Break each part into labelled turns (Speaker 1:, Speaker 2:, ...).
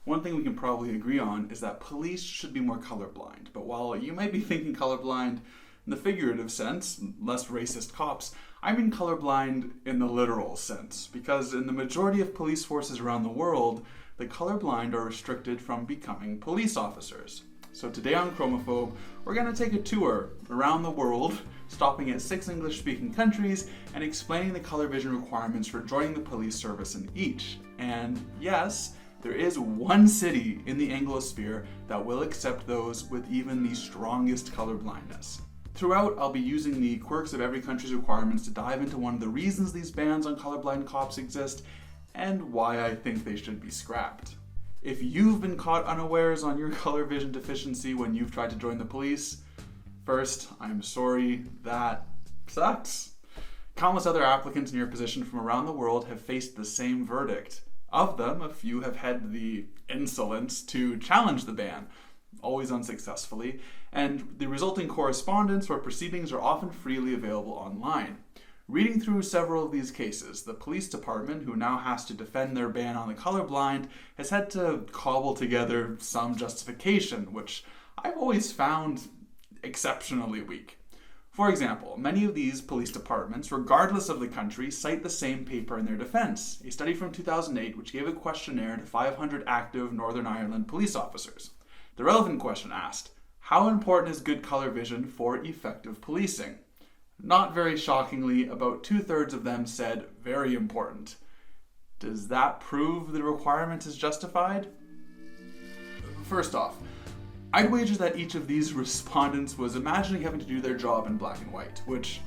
Speaker 1: One thing we can probably agree on is that police should be more colorblind. But while you might be thinking colorblind in the figurative sense, less racist cops, I mean colorblind in the literal sense. Because in the majority of police forces around the world, the colorblind are restricted from becoming police officers. So today on Chromophobe, we're going to take a tour around the world, stopping at 6 English-speaking countries and explaining the color vision requirements for joining the police service in each. And yes, there is one city in the Anglosphere that will accept those with even the strongest color blindness. Throughout, I'll be using the quirks of every country's requirements to dive into one of the reasons these bans on colorblind cops exist and why I think they should be scrapped. If you've been caught unawares on your color vision deficiency when you've tried to join the police, first, I'm sorry, that sucks. Countless other applicants in your position from around the world have faced the same verdict. Of them, a few have had the insolence to challenge the ban, always unsuccessfully, and the resulting correspondence or proceedings are often freely available online. Reading through several of these cases, the police department, who now has to defend their ban on the colorblind, has had to cobble together some justification, which I've always found exceptionally weak. For example, many of these police departments, regardless of the country, cite the same paper in their defense, a study from 2008 which gave a questionnaire to 500 active Northern Ireland police officers. The relevant question asked, how important is good color vision for effective policing? Not very shockingly, about 2/3 of them said very important. Does that prove the requirement is justified? First off, I'd wager that each of these respondents was imagining having to do their job in black and white, which,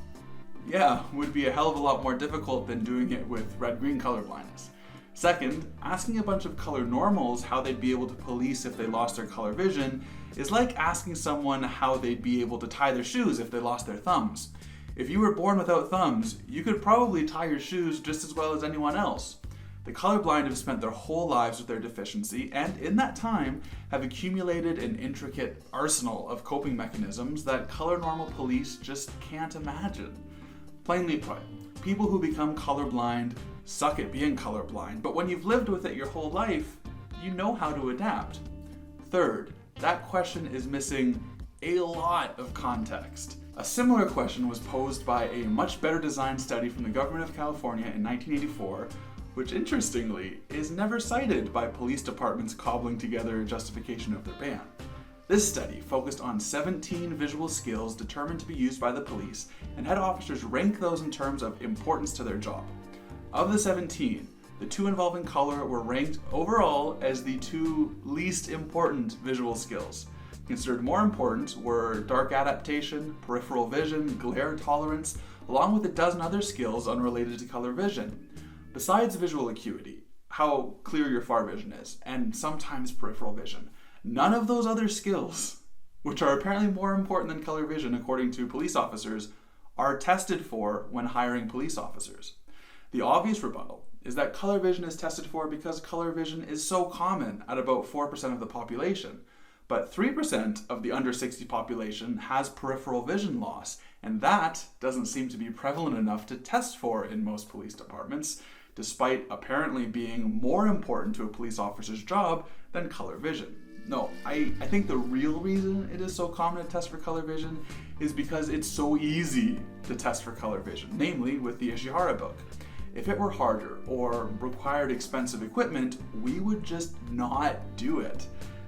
Speaker 1: yeah, would be a hell of a lot more difficult than doing it with red-green color blindness. Second, asking a bunch of color normals how they'd be able to police if they lost their color vision is like asking someone how they'd be able to tie their shoes if they lost their thumbs. If you were born without thumbs, you could probably tie your shoes just as well as anyone else. The colorblind have spent their whole lives with their deficiency and in that time have accumulated an intricate arsenal of coping mechanisms that color normal police just can't imagine. Plainly put, people who become colorblind suck at being colorblind, but when you've lived with it your whole life, you know how to adapt. Third, that question is missing a lot of context. A similar question was posed by a much better designed study from the government of California in 1984, which interestingly is never cited by police departments cobbling together a justification of their ban. This study focused on 17 visual skills determined to be used by the police and had officers rank those in terms of importance to their job. Of the 17, the 2 involving color were ranked overall as the 2 least important visual skills. Considered more important were dark adaptation, peripheral vision, glare tolerance, along with a dozen other skills unrelated to color vision. Besides visual acuity, how clear your far vision is, and sometimes peripheral vision, none of those other skills, which are apparently more important than color vision according to police officers, are tested for when hiring police officers. The obvious rebuttal is that color vision is tested for because color vision is so common at about 4% of the population. But 3% of the under 60 population has peripheral vision loss, and that doesn't seem to be prevalent enough to test for in most police departments, despite apparently being more important to a police officer's job than color vision. No, I think the real reason it is so common to test for color vision is because it's so easy to test for color vision, namely with the Ishihara book. If it were harder or required expensive equipment, we would just not do it.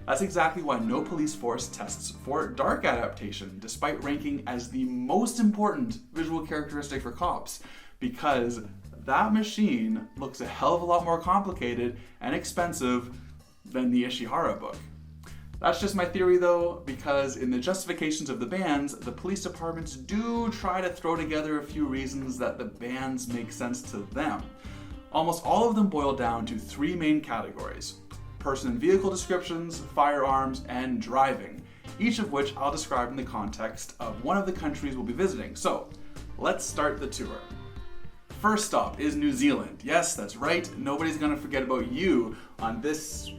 Speaker 1: That's exactly why no police force tests for dark adaptation, despite ranking as the most important visual characteristic for cops, because that machine looks a hell of a lot more complicated and expensive than the Ishihara book. That's just my theory though, because in the justifications of the bans, the police departments do try to throw together a few reasons that the bans make sense to them. Almost all of them boil down to 3 main categories: person and vehicle descriptions, firearms, and driving, each of which I'll describe in the context of one of the countries we'll be visiting. So, let's start the tour. First stop is New Zealand. Yes, that's right, nobody's gonna forget about you on this...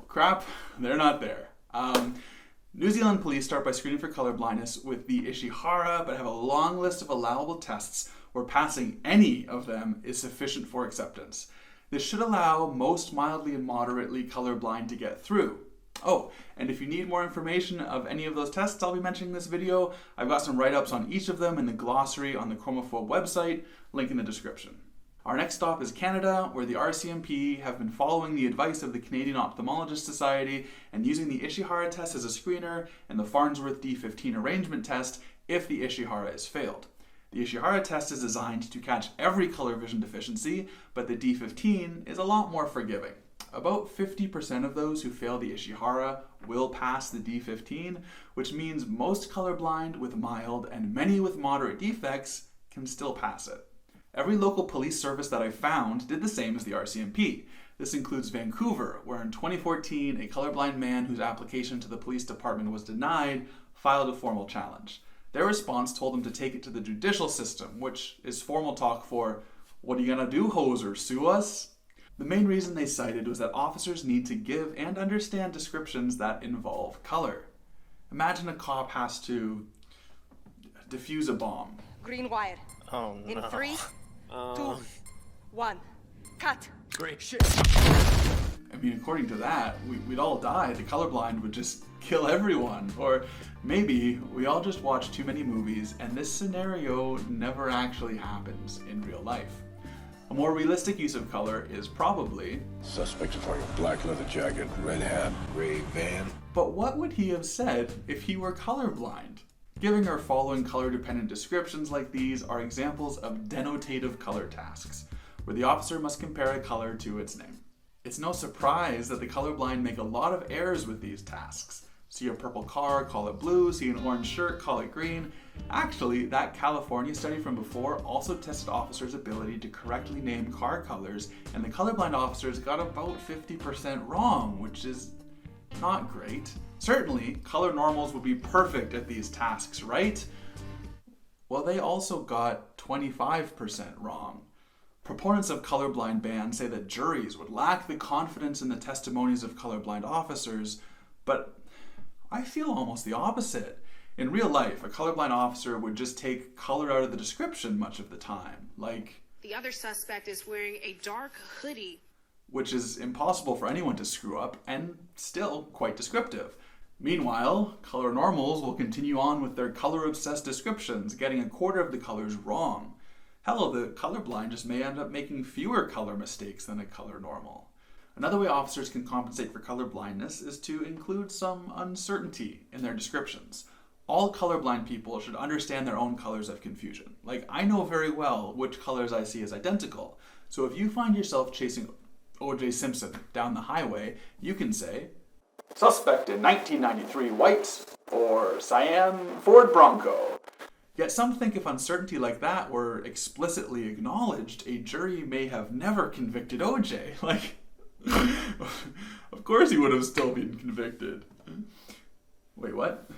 Speaker 1: crap, they're not there. New Zealand police start by screening for color blindness with the Ishihara, but have a long list of allowable tests where passing any of them is sufficient for acceptance. This should allow most mildly and moderately colorblind to get through. Oh, and if you need more information of any of those tests I'll be mentioning in this video, I've got some write-ups on each of them in the glossary on the Chromophobe website, link in the description. Our next stop is Canada, where the RCMP have been following the advice of the Canadian Ophthalmologist Society and using the Ishihara test as a screener and the Farnsworth D15 arrangement test if the Ishihara is failed. The Ishihara test is designed to catch every color vision deficiency, but the D15 is a lot more forgiving. About 50% of those who fail the Ishihara will pass the D15, which means most colorblind with mild and many with moderate defects can still pass it. Every local police service that I found did the same as the RCMP. This includes Vancouver, where in 2014 a colorblind man whose application to the police department was denied filed a formal challenge. Their response told him to take it to the judicial system, which is formal talk for, "What are you gonna do, hoser, sue us?" The main reason they cited was that officers need to give and understand descriptions that involve color. Imagine a cop has to defuse a bomb.
Speaker 2: Green wire.
Speaker 3: Oh no.
Speaker 2: In 3, 2, 1, cut.
Speaker 3: Great shit.
Speaker 1: I mean, according to that, we'd all die. The colorblind would just kill everyone. Or maybe we all just watch too many movies and this scenario never actually happens in real life. A more realistic use of color is probably,
Speaker 4: Suspect is wearing a black leather jacket, red hat, gray van.
Speaker 1: but what would he have said if he were colorblind? Giving or following color-dependent descriptions like these are examples of denotative color tasks, where the officer must compare a color to its name. It's no surprise that the colorblind make a lot of errors with these tasks. See a purple car, call it blue. See an orange shirt, call it green. Actually, that California study from before also tested officers' ability to correctly name car colors, and the colorblind officers got about 50% wrong, which is not great. Certainly, color normals would be perfect at these tasks, right? Well, they also got 25% wrong. Proponents of colorblind bans say that juries would lack the confidence in the testimonies of colorblind officers, but I feel almost the opposite. In real life, a colorblind officer would just take color out of the description much of the time, like,
Speaker 2: The other suspect is wearing a dark hoodie.
Speaker 1: which is impossible for anyone to screw up and still quite descriptive. Meanwhile, color normals will continue on with their color-obsessed descriptions, getting a quarter of the colors wrong. Hell, the colorblind just may end up making fewer color mistakes than a color normal. Another way officers can compensate for color blindness is to include some uncertainty in their descriptions. All colorblind people should understand their own colors of confusion. Like, I know very well which colors I see as identical. So if you find yourself chasing O.J. Simpson down the highway, you can say, "Suspect in 1993 white," or "cyan Ford Bronco." Yet some think if uncertainty like that were explicitly acknowledged, a jury may have never convicted O.J. Like, of course he would have still been convicted. Wait, what?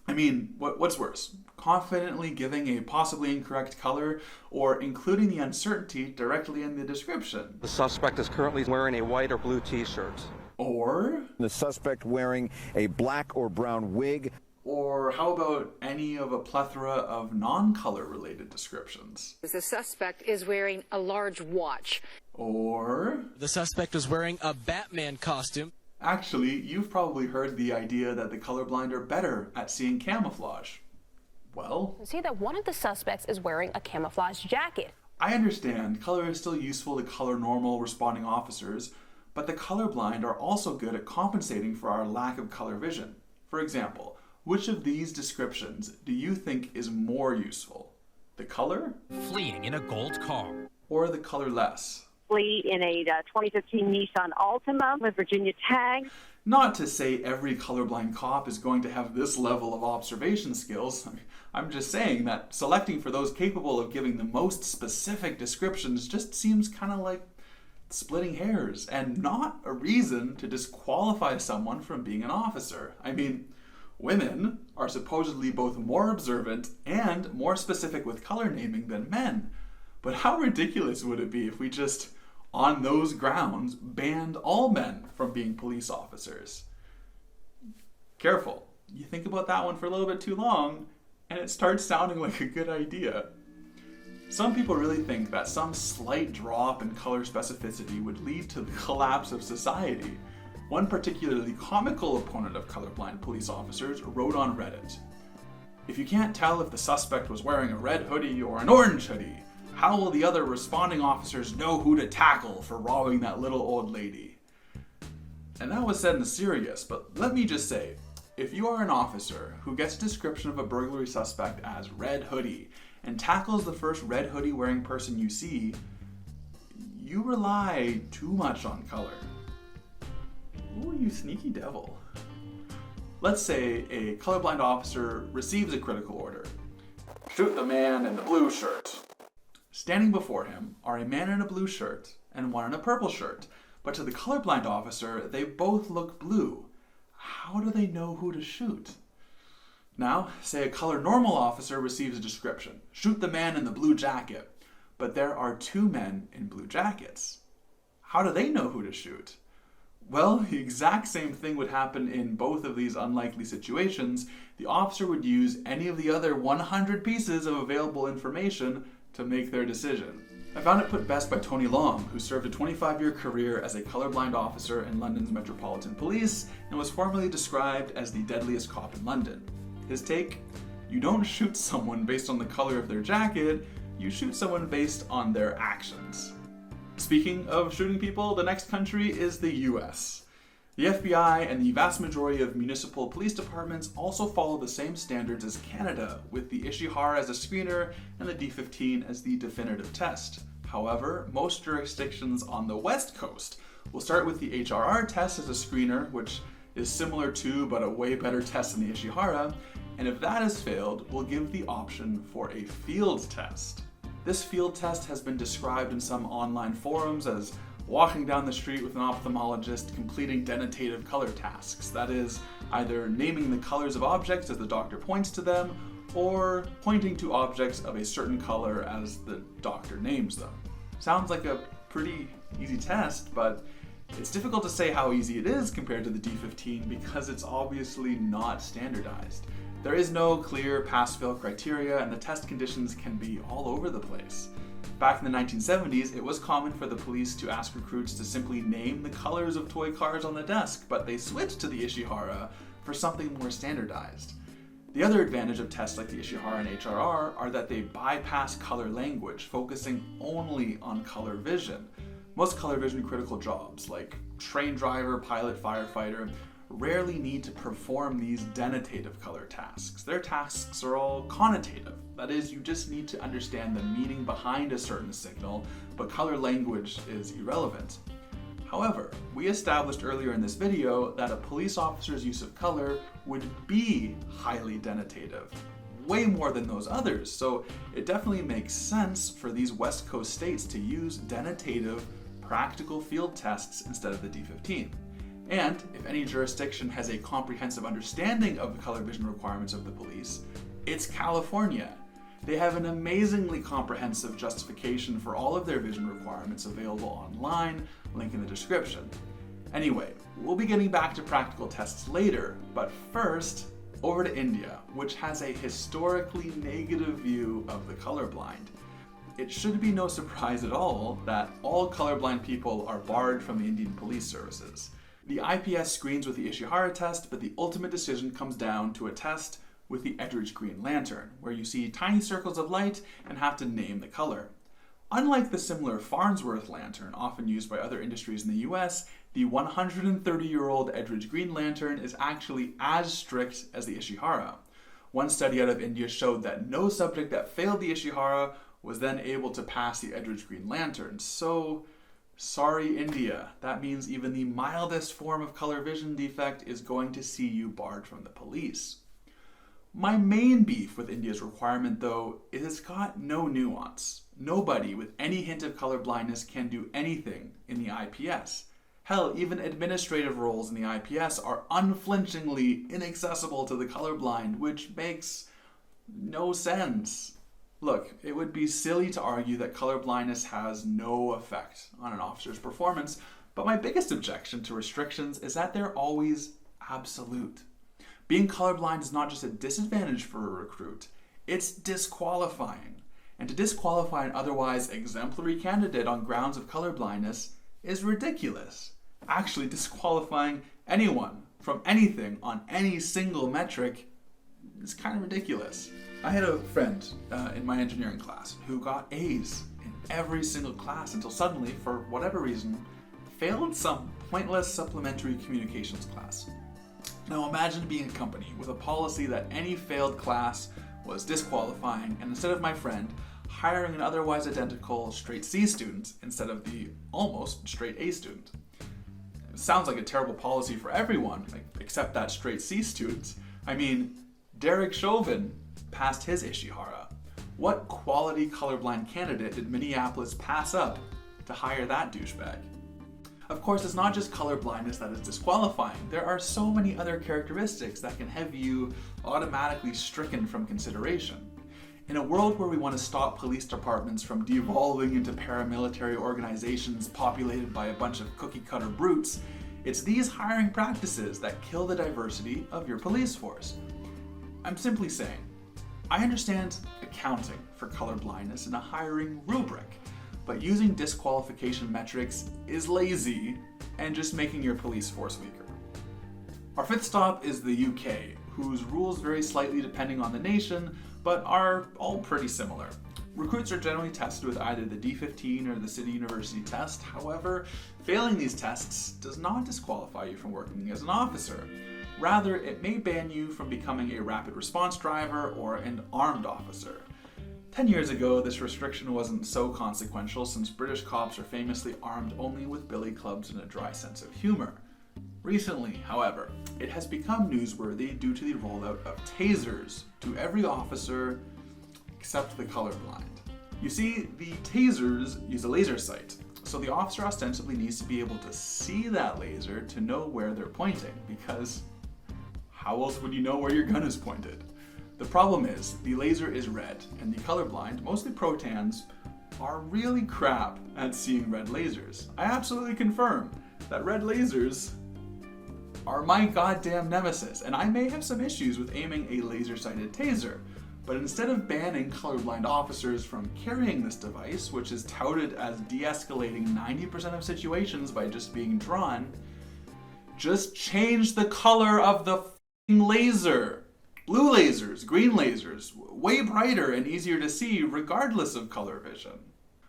Speaker 1: I mean, what's worse? Confidently giving a possibly incorrect color or including the uncertainty directly in the description?
Speaker 5: The suspect is currently wearing a white or blue t-shirt.
Speaker 1: Or
Speaker 6: The suspect wearing a black or brown wig.
Speaker 1: Or how about any of a plethora of non-color related descriptions?
Speaker 2: The suspect is wearing a large watch.
Speaker 1: Or
Speaker 7: The suspect is wearing a Batman costume.
Speaker 1: actually, you've probably heard the idea that the colorblind are better at seeing camouflage. Well,
Speaker 8: See that one of the suspects is wearing a camouflage jacket.
Speaker 1: I understand color is still useful to color normal responding officers, but the colorblind are also good at compensating for our lack of color vision. For example, which of these descriptions do you think is more useful? The color
Speaker 9: Fleeing in a gold car.
Speaker 1: or the colorless?
Speaker 10: Flee in a 2015 Nissan Altima with Virginia tag.
Speaker 1: Not to say every colorblind cop is going to have this level of observation skills. I'm just saying that selecting for those capable of giving the most specific descriptions just seems kind of like splitting hairs and not a reason to disqualify someone from being an officer. I mean, women are supposedly both more observant and more specific with color naming than men. But how ridiculous would it be if we just, on those grounds, banned all men from being police officers? Careful. You think about that one for a little bit too long, and it starts sounding like a good idea. Some people really think that some slight drop in color specificity would lead to the collapse of society. One particularly comical opponent of colorblind police officers wrote on Reddit, "If you can't tell if the suspect was wearing a red hoodie or an orange hoodie, how will the other responding officers know who to tackle for robbing that little old lady?" And that was said in serious, but let me just say, if you are an officer who gets a description of a burglary suspect as red hoodie and tackles the first red hoodie wearing person you see, you rely too much on color. Ooh, you sneaky devil. Let's say a colorblind officer receives a critical order. Shoot the man in the blue shirt. Standing before him are a man in a blue shirt and one in a purple shirt, but to the colorblind officer, they both look blue. How do they know who to shoot? Now, say a color normal officer receives a description. Shoot the man in the blue jacket. But there are two men in blue jackets. How do they know who to shoot? Well, the exact same thing would happen in both of these unlikely situations. The officer would use any of the other 100 pieces of available information to make their decision. I found it put best by Tony Long, who served a 25-year career as a colorblind officer in London's Metropolitan Police and was formerly described as the deadliest cop in London. His take: you don't shoot someone based on the color of their jacket, you shoot someone based on their actions. Speaking of shooting people, the next country is the US. The FBI and the vast majority of municipal police departments also follow the same standards as Canada, with the Ishihara as a screener and the D15 as the definitive test. However, most jurisdictions on the West Coast will start with the HRR test as a screener, which is similar to but a way better test than the Ishihara, and if that has failed, we'll give the option for a field test. This field test has been described in some online forums as walking down the street with an ophthalmologist completing denotative color tasks. That is, either naming the colors of objects as the doctor points to them, or pointing to objects of a certain color as the doctor names them. Sounds like a pretty easy test, but it's difficult to say how easy it is compared to the D15 because it's obviously not standardized. There is no clear pass-fail criteria, and the test conditions can be all over the place. Back in the 1970s, it was common for the police to ask recruits to simply name the colors of toy cars on the desk, but they switched to the Ishihara for something more standardized. The other advantage of tests like the Ishihara and HRR are that they bypass color language, focusing only on color vision. Most color vision critical jobs, like train driver, pilot, firefighter, rarely need to perform these denotative color tasks. Their tasks are all connotative. That is, you just need to understand the meaning behind a certain signal, but color language is irrelevant. However, we established earlier in this video that a police officer's use of color would be highly denotative, way more than those others, so it definitely makes sense for these West Coast states to use denotative practical field tests instead of the D15. And if any jurisdiction has a comprehensive understanding of the color vision requirements of the police, it's California. They have an amazingly comprehensive justification for all of their vision requirements available online, link in the description. Anyway, we'll be getting back to practical tests later, but first, over to India, which has a historically negative view of the colorblind. It should be no surprise at all that all colorblind people are barred from the Indian police services. The IPS screens with the Ishihara test, but the ultimate decision comes down to a test with the Edridge Green Lantern, where you see tiny circles of light and have to name the color. Unlike the similar Farnsworth lantern often used by other industries in the US, the 130-year-old Edridge Green Lantern is actually as strict as the Ishihara. One study out of India showed that no subject that failed the Ishihara was then able to pass the Edridge Green Lantern. So, sorry India, that means even the mildest form of color vision defect is going to see you barred from the police. My main beef with India's requirement, though, is it's got no nuance. Nobody with any hint of color blindness can do anything in the IPS. Hell, even administrative roles in the IPS are unflinchingly inaccessible to the colorblind, which makes no sense. Look, it would be silly to argue that colorblindness has no effect on an officer's performance, but my biggest objection to restrictions is that they're always absolute. Being colorblind is not just a disadvantage for a recruit, it's disqualifying. and to disqualify an otherwise exemplary candidate on grounds of colorblindness is ridiculous. Actually, disqualifying anyone from anything on any single metric is kind of ridiculous. I had a friend in my engineering class who got A's in every single class until suddenly, for whatever reason, failed some pointless supplementary communications class. Now imagine being a company with a policy that any failed class was disqualifying, and instead of my friend, hiring an otherwise identical straight C student instead of the almost straight A student. It sounds like a terrible policy for everyone, except that straight C student. I mean, Derek Chauvin passed his Ishihara. What quality colorblind candidate did Minneapolis pass up to hire that douchebag? Of course, it's not just colorblindness that is disqualifying. There are so many other characteristics that can have you automatically stricken from consideration. In a world where we want to stop police departments from devolving into paramilitary organizations populated by a bunch of cookie-cutter brutes, it's these hiring practices that kill the diversity of your police force. I'm simply saying, I understand accounting for colorblindness in a hiring rubric, but using disqualification metrics is lazy and just making your police force weaker. Our fifth stop is the UK, whose rules vary slightly depending on the nation, but are all pretty similar. Recruits are generally tested with either the D15 or the City University test. However, failing these tests does not disqualify you from working as an officer. Rather, it may ban you from becoming a rapid response driver or an armed officer. 10 years ago, this restriction wasn't so consequential since British cops are famously armed only with billy clubs and a dry sense of humor. Recently, however, it has become newsworthy due to the rollout of tasers to every officer except the colorblind. You see, the tasers use a laser sight, so the officer ostensibly needs to be able to see that laser to know where they're pointing, because how else would you know where your gun is pointed? The problem is, the laser is red, and the colorblind, mostly protans, are really crap at seeing red lasers. I absolutely confirm that red lasers are my goddamn nemesis, and I may have some issues with aiming a laser-sighted taser, but instead of banning colorblind officers from carrying this device, which is touted as de-escalating 90% of situations by just being drawn, just change the color of the f***ing laser. Blue lasers, green lasers, way brighter and easier to see regardless of color vision.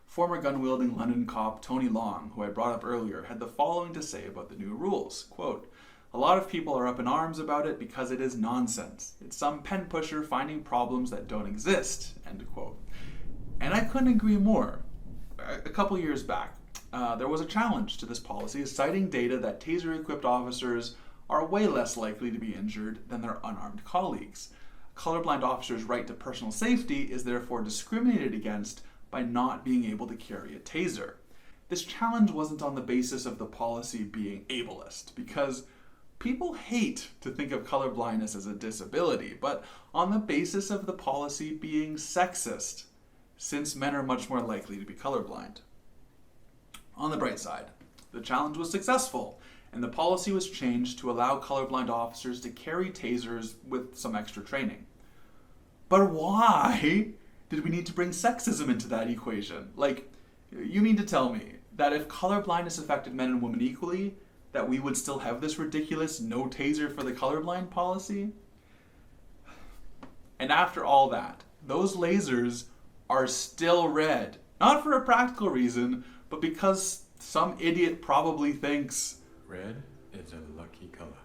Speaker 1: Former gun-wielding London cop Tony Long, who I brought up earlier, had the following to say about the new rules, quote, "A lot of people are up in arms about it because it is nonsense. It's some pen pusher finding problems that don't exist," end quote. And I couldn't agree more. A couple years back, there was a challenge to this policy citing data that taser-equipped officers are way less likely to be injured than their unarmed colleagues. A colorblind officer's right to personal safety is therefore discriminated against by not being able to carry a taser. This challenge wasn't on the basis of the policy being ableist, because people hate to think of colorblindness as a disability, but on the basis of the policy being sexist, since men are much more likely to be colorblind. On the bright side, the challenge was successful, and the policy was changed to allow colorblind officers to carry tasers with some extra training. But why did we need to bring sexism into that equation? Like, you mean to tell me that if colorblindness affected men and women equally, that we would still have this ridiculous no taser for the colorblind policy? And after all that, those lasers are still red. Not for a practical reason, but because some idiot probably thinks
Speaker 3: red is a lucky color.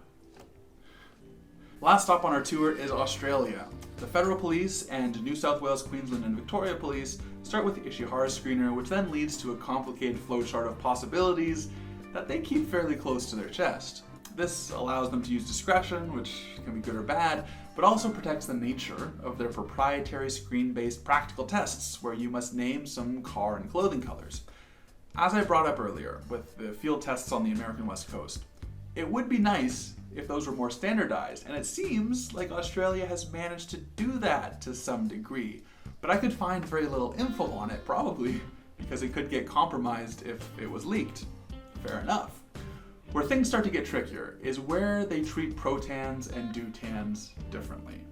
Speaker 1: Last stop on our tour is Australia. The Federal Police and New South Wales, Queensland, and Victoria Police start with the Ishihara screener, which then leads to a complicated flowchart of possibilities that they keep fairly close to their chest. This allows them to use discretion, which can be good or bad, but also protects the nature of their proprietary screen-based practical tests, where you must name some car and clothing colors. As I brought up earlier, with the field tests on the American West Coast, it would be nice if those were more standardized, and it seems like Australia has managed to do that to some degree. But I could find very little info on it, probably because it could get compromised if it was leaked. Fair enough. Where things start to get trickier is where they treat protans and deutans differently.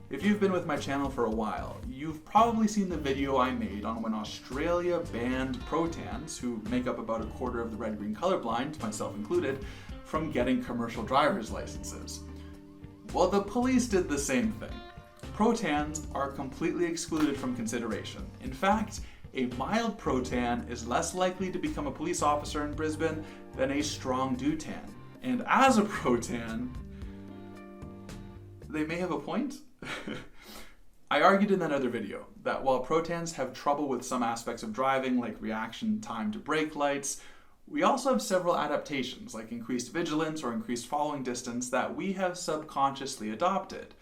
Speaker 1: If you've been with my channel for a while, you've probably seen the video I made on when Australia banned protans, who make up about a quarter of the red-green colorblind, myself included, from getting commercial driver's licenses. Well, the police did the same thing. Protans are completely excluded from consideration. In fact, a mild protan is less likely to become a police officer in Brisbane than a strong deutan. And as a protan, they may have a point. I argued in that other video that while protans have trouble with some aspects of driving, like reaction time to brake lights, we also have several adaptations, like increased vigilance or increased following distance, that we have subconsciously adopted.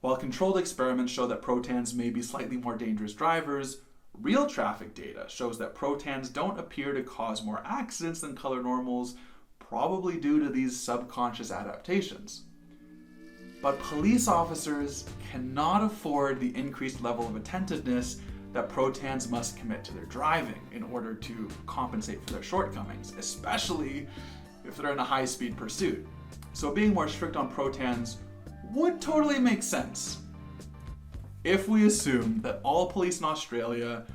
Speaker 1: While controlled experiments show that protans may be slightly more dangerous drivers, real traffic data shows that protans don't appear to cause more accidents than color normals, probably due to these subconscious adaptations. But police officers cannot afford the increased level of attentiveness that protans must commit to their driving in order to compensate for their shortcomings, especially if they're in a high-speed pursuit. So being more strict on protans would totally make sense if we assume that all police in Australia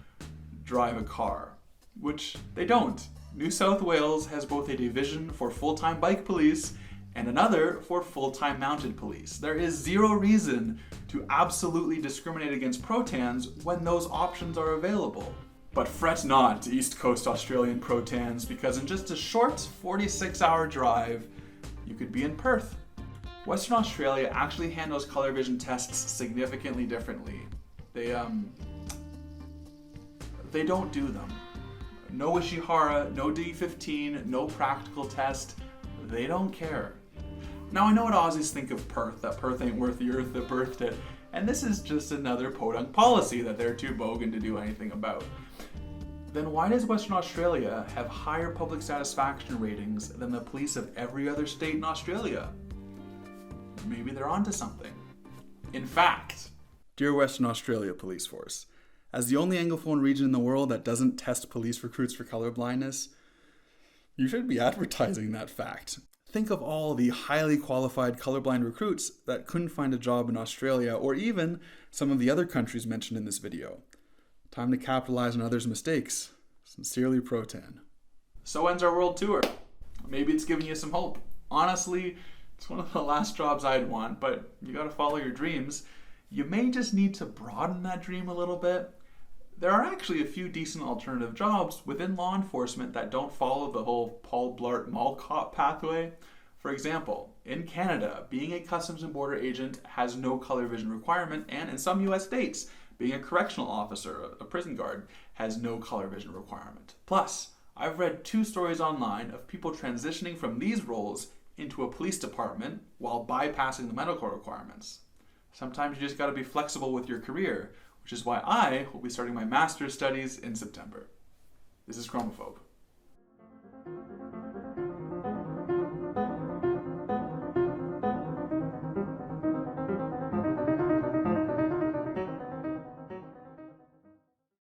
Speaker 1: drive a car, which they don't. New South Wales has both a division for full-time bike police and another for full-time mounted police. There is zero reason to absolutely discriminate against protans when those options are available. But fret not, East Coast Australian protans, because in just a short 46-hour drive, you could be in Perth. Western Australia actually handles color vision tests significantly differently. They don't do them. No Ishihara, no D15, no practical test. They don't care. Now I know what Aussies think of Perth, that Perth ain't worth the earth that birthed it, and this is just another podunk policy that they're too bogan to do anything about. Then why does Western Australia have higher public satisfaction ratings than the police of every other state in Australia? Maybe they're onto something. In fact, dear Western Australia Police Force, as the only Anglophone region in the world that doesn't test police recruits for colorblindness, you should be advertising that fact. Think of all the highly qualified colorblind recruits that couldn't find a job in Australia or even some of the other countries mentioned in this video. Time to capitalize on others' mistakes. Sincerely, Protan. So ends our world tour. Maybe it's giving you some hope. Honestly, it's one of the last jobs I'd want, but you gotta follow your dreams. You may just need to broaden that dream a little bit. There are actually a few decent alternative jobs within law enforcement that don't follow the whole Paul Blart Mall Cop pathway. For example, in Canada, being a Customs and Border agent has no color vision requirement, and in some US states, being a correctional officer, a prison guard, has no color vision requirement. Plus, I've read 2 stories online of people transitioning from these roles into a police department while bypassing the medical requirements. Sometimes you just gotta be flexible with your career, which is why I will be starting my master's studies in September. This is Chromophobe.